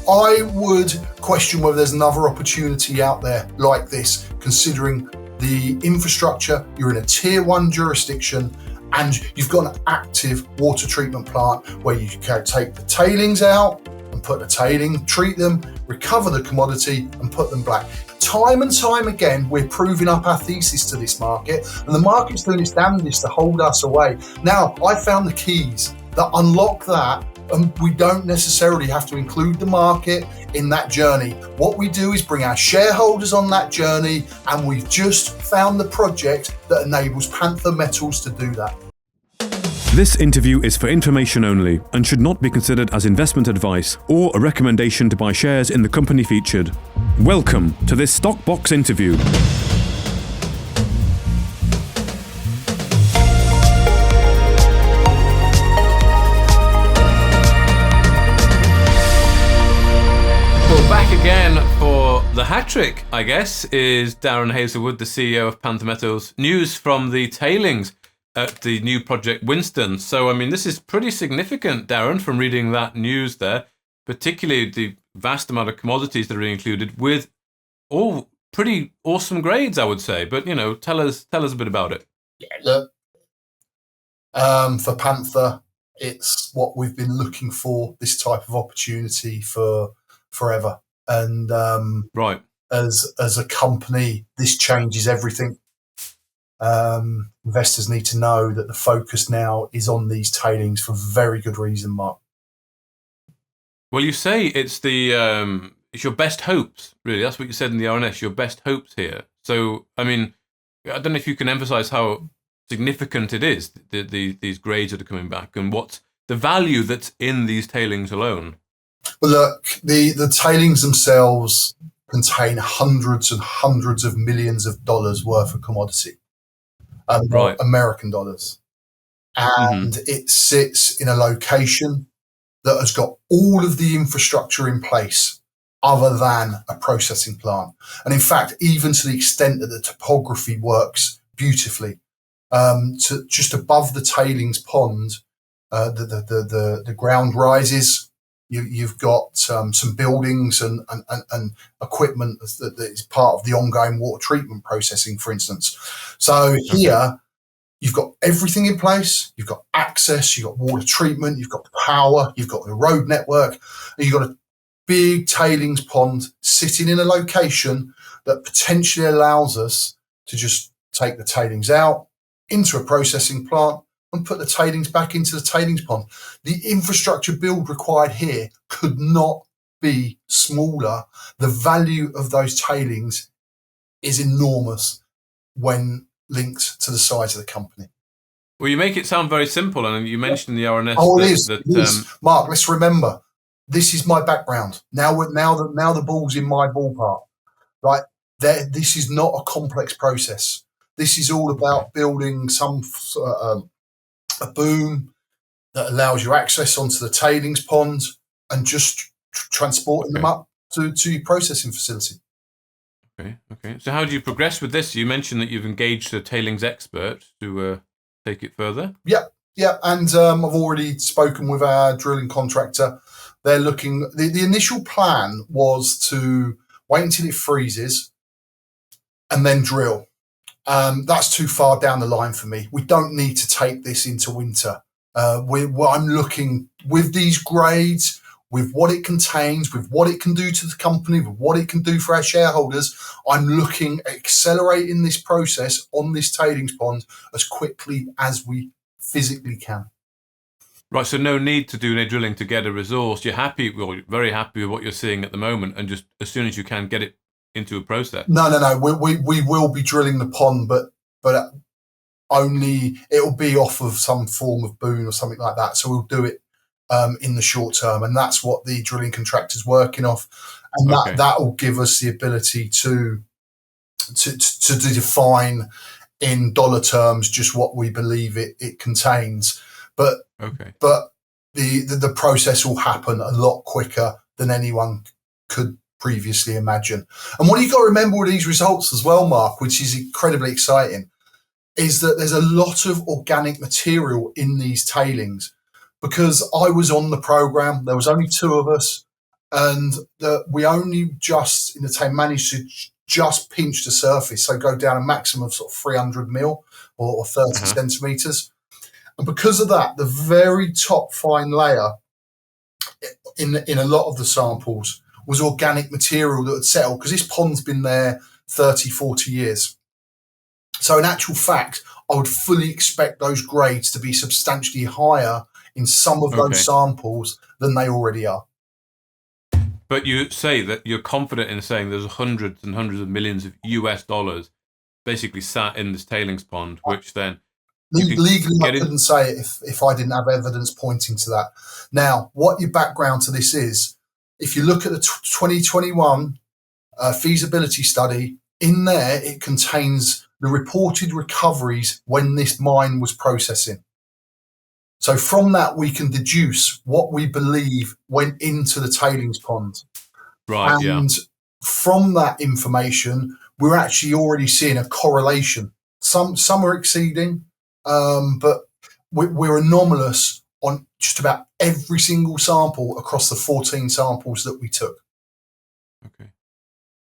I would question whether there's another opportunity out there like this, considering the infrastructure. You're in a tier 1 jurisdiction and you've got an active water treatment plant where you can take the tailings out and put the tailing, treat them, recover the commodity and put them back. Time and time again, we're proving up our thesis to this market, and the market's doing its damnedest to hold us away. Now, I found the keys that unlock that, and we don't necessarily have to include the market in that journey. What we do is bring our shareholders on that journey, and we've just found the project that enables Panther Metals to do that. This interview is for information only and should not be considered as investment advice or a recommendation to buy shares in the company featured. Welcome to this StockBox interview. Well, back again for the hat-trick, I guess, is Darren Hazelwood, the CEO of Panther Metals. News from the tailings at the new project Winston. So, I mean, this is pretty significant, Darren, from reading that news there, particularly the vast amount of commodities that are included with all pretty awesome grades, I would say. But, you know, tell us a bit about it. Yeah, look, for Panther, it's what we've been looking for, this type of opportunity for forever. And right, as a company, this changes everything. Investors need to know that the focus now is on these tailings for very good reason, Mark. Well, you say it's it's your best hopes, really. That's what you said in the RNS, your best hopes here. So, I mean, I don't know if you can emphasize how significant it is, these grades that are coming back, and what's the value that's in these tailings alone. Well, look, the tailings themselves contain hundreds and hundreds of millions of dollars worth of commodity. Right. American dollars. And it sits in a location that has got all of the infrastructure in place other than a processing plant. And in fact, even to the extent that the topography works beautifully, to just above the tailings pond, the ground rises. You've got some buildings and equipment that is part of the ongoing water treatment processing, for instance. So here, you've got everything in place. You've got access, you've got water treatment, you've got power, you've got the road network, and you've got a big tailings pond sitting in a location that potentially allows us to just take the tailings out into a processing plant and put the tailings back into the tailings pond. The infrastructure build required here could not be smaller. The value of those tailings is enormous when linked to the size of the company. Well, you make it sound very simple, and you mentioned the RNS. Oh, it is. Mark, let's remember, this is my background. Now the ball's in my ballpark. Right? This is not a complex process. This is all about building some a boom that allows you access onto the tailings pond and just transporting them up to your processing facility. Okay. So how do you progress with this? You mentioned that you've engaged a tailings expert to take it further. Yeah. And I've already spoken with our drilling contractor. They're looking. The initial plan was to wait until it freezes and then drill. That's too far down the line for me. We don't need to take this into winter. I'm looking with these grades, with what it contains, with what it can do to the company, with what it can do for our shareholders. I'm looking at accelerating this process on this tailings pond as quickly as we physically can. Right, so no need to do any drilling to get a resource. You're very happy with what you're seeing at the moment, and just as soon as you can get it into a process. No. We will be drilling the pond, but only it'll be off of some form of boom or something like that. So we'll do it in the short term, and that's what the drilling contractor's working off, and that will give us the ability to define in dollar terms just what we believe it contains. But the process will happen a lot quicker than anyone could previously imagine. And what you've got to remember with these results as well, Mark, which is incredibly exciting, is that there's a lot of organic material in these tailings. Because I was on the program, there was only 2 of us, and we only just in the tank managed to just pinch the surface, so go down a maximum of sort of 300 mil or 30 centimeters. And because of that, the very top fine layer in a lot of the samples was organic material that had settled, because this pond's been there 30, 40 years. So in actual fact, I would fully expect those grades to be substantially higher in some of those samples than they already are. But you say that you're confident in saying there's hundreds and hundreds of millions of US dollars basically sat in this tailings pond, which then... Legally, I couldn't say it if I didn't have evidence pointing to that. Now, what your background to this is, if you look at the 2021 feasibility study, in there it contains the reported recoveries when this mine was processing. So from that, we can deduce what we believe went into the tailings pond. Right, and from that information, we're actually already seeing a correlation. Some are exceeding, but we're anomalous on just about every single sample across the 14 samples that we took. Okay.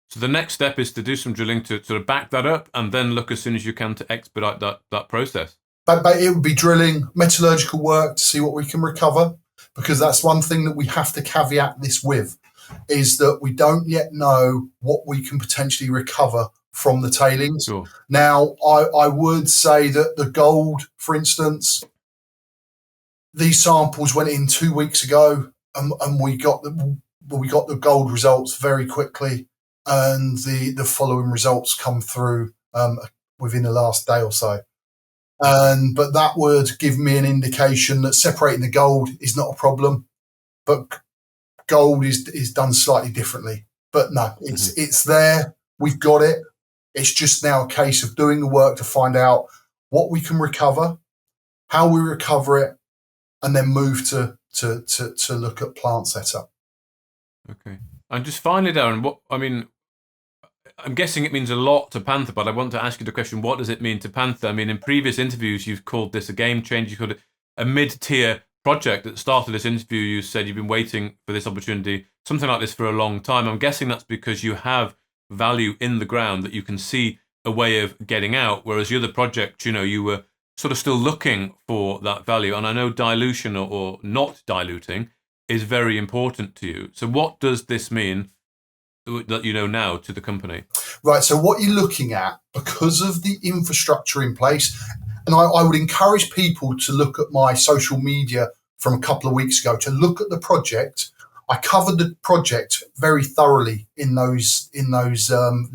So the next step is to do some drilling to sort of back that up, and then look as soon as you can to expedite that process. But it would be drilling, metallurgical work to see what we can recover, because that's one thing that we have to caveat this with, is that we don't yet know what we can potentially recover from the tailings. Sure. Now, I would say that the gold, for instance, these samples went in 2 weeks ago, and we got the gold results very quickly, and the following results come through within the last day or so. But that would give me an indication that separating the gold is not a problem, but gold is done slightly differently. But no, it's there. We've got it. It's just now a case of doing the work to find out what we can recover, how we recover it, and then move to look at plant setup. Okay. And just finally, Darren, I'm guessing it means a lot to Panther, but I want to ask you the question, what does it mean to Panther? I mean, in previous interviews, you've called this a game changer. You called it a mid-tier project. At the start of this interview, you said you've been waiting for this opportunity, something like this, for a long time. I'm guessing that's because you have value in the ground that you can see a way of getting out, whereas the other project, you were sort of still looking for that value. And I know dilution or not diluting is very important to you. So what does this mean that you know now to the company? Right, so what you're looking at, because of the infrastructure in place, and I would encourage people to look at my social media from a couple of weeks ago to look at the project. I covered the project very thoroughly in those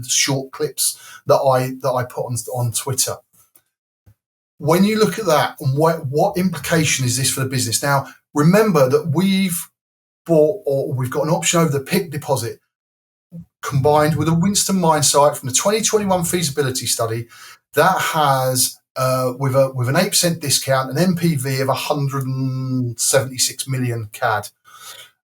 short clips that I put on Twitter. When you look at that, and what implication is this for the business? Now, remember that we've got an option over the PIC deposit, combined with a Winston mine site from the 2021 feasibility study that has, with an 8% discount, an NPV of 176 million CAD.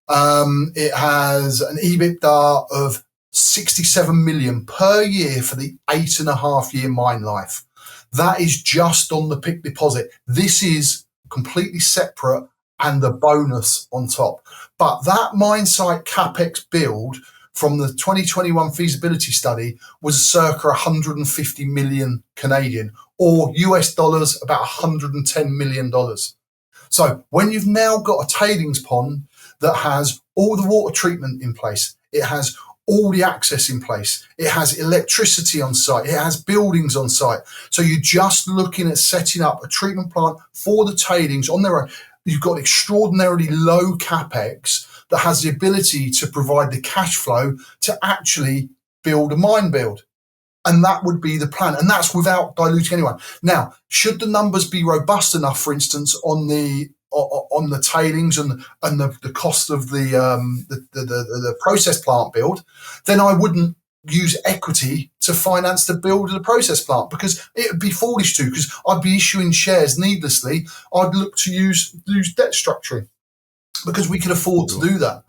It has an EBITDA of 67 million per year for the 8.5-year mine life. That is just on the PIC deposit. This is completely separate and the bonus on top. But that mine site capex build from the 2021 feasibility study was circa 150 million Canadian, or US dollars, about $110 million. So when you've now got a tailings pond that has all the water treatment in place, it has all the access in place, it has electricity on site, it has buildings on site. So you're just looking at setting up a treatment plant for the tailings on their own. You've got extraordinarily low capex that has the ability to provide the cash flow to actually build a mine build. And that would be the plan. And that's without diluting anyone. Now, should the numbers be robust enough, for instance, on the tailings and the cost of the process plant build, then I wouldn't use equity to finance the build of the process plant, because it would be foolish to, because I'd be issuing shares needlessly. I'd look to use debt structuring, because we can afford to do that.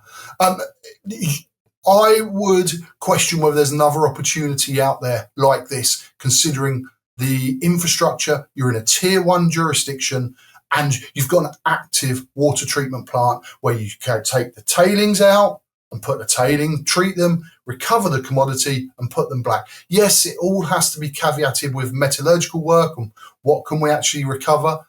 I would question whether there's another opportunity out there like this, considering the infrastructure. You're in a tier 1 jurisdiction, and you've got an active water treatment plant where you can take the tailings out and put the tailing, treat them, recover the commodity and put them black. Yes, it all has to be caveated with metallurgical work and what can we actually recover.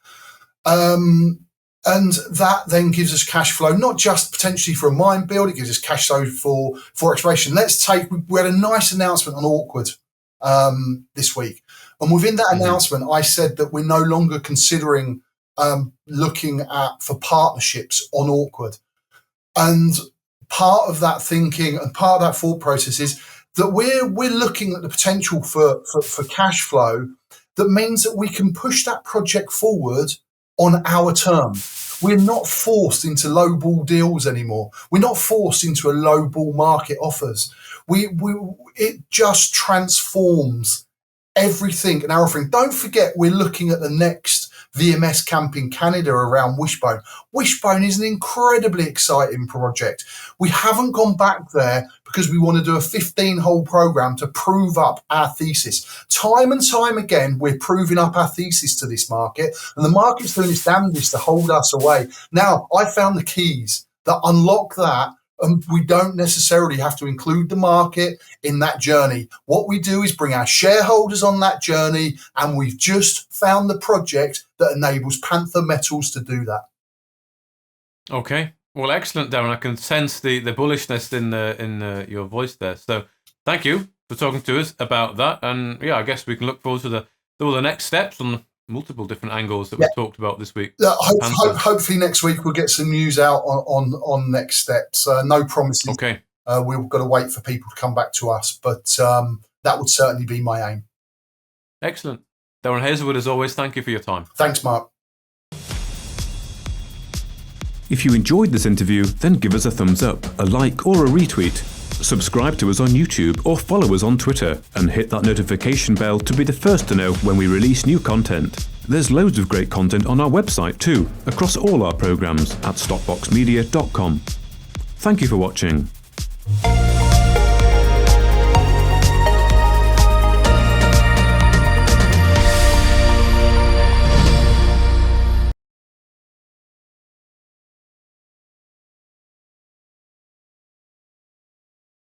And that then gives us cash flow, not just potentially for a mine build, it gives us cash flow for exploration. We had a nice announcement on Awkward this week. And within that announcement, I said that we're no longer considering looking for partnerships on Awkward. And part of that thinking and part of that thought process is that we're looking at the potential for cash flow that means that we can push that project forward on our terms. We're not forced into low ball deals anymore. We're not forced into a low ball market offers. It just transforms everything and our offering. Don't forget, we're looking at the next VMS camp in Canada around Wishbone. Wishbone is an incredibly exciting project. We haven't gone back there because we want to do a 15-hole program to prove up our thesis. Time and time again, we're proving up our thesis to this market, and the market's doing its damnedest to hold us away. Now, I found the keys that unlock that, and we don't necessarily have to include the market in that journey. What we do is bring our shareholders on that journey, and we've just found the project that enables Panther Metals to do that. Okay. Well, excellent, Darren. I can sense the bullishness in your voice there. So thank you for talking to us about that. And yeah, I guess we can look forward to all the next steps on multiple different angles that we've talked about this week. Hopefully next week we'll get some news out on next steps. No promises. Okay. We've got to wait for people to come back to us, but that would certainly be my aim. Excellent. Darren Hazelwood, as always, thank you for your time. Thanks, Mark. If you enjoyed this interview, then give us a thumbs up, a like or a retweet. Subscribe to us on YouTube or follow us on Twitter and hit that notification bell to be the first to know when we release new content. There's loads of great content on our website too, across all our programs at stockboxmedia.com. Thank you for watching.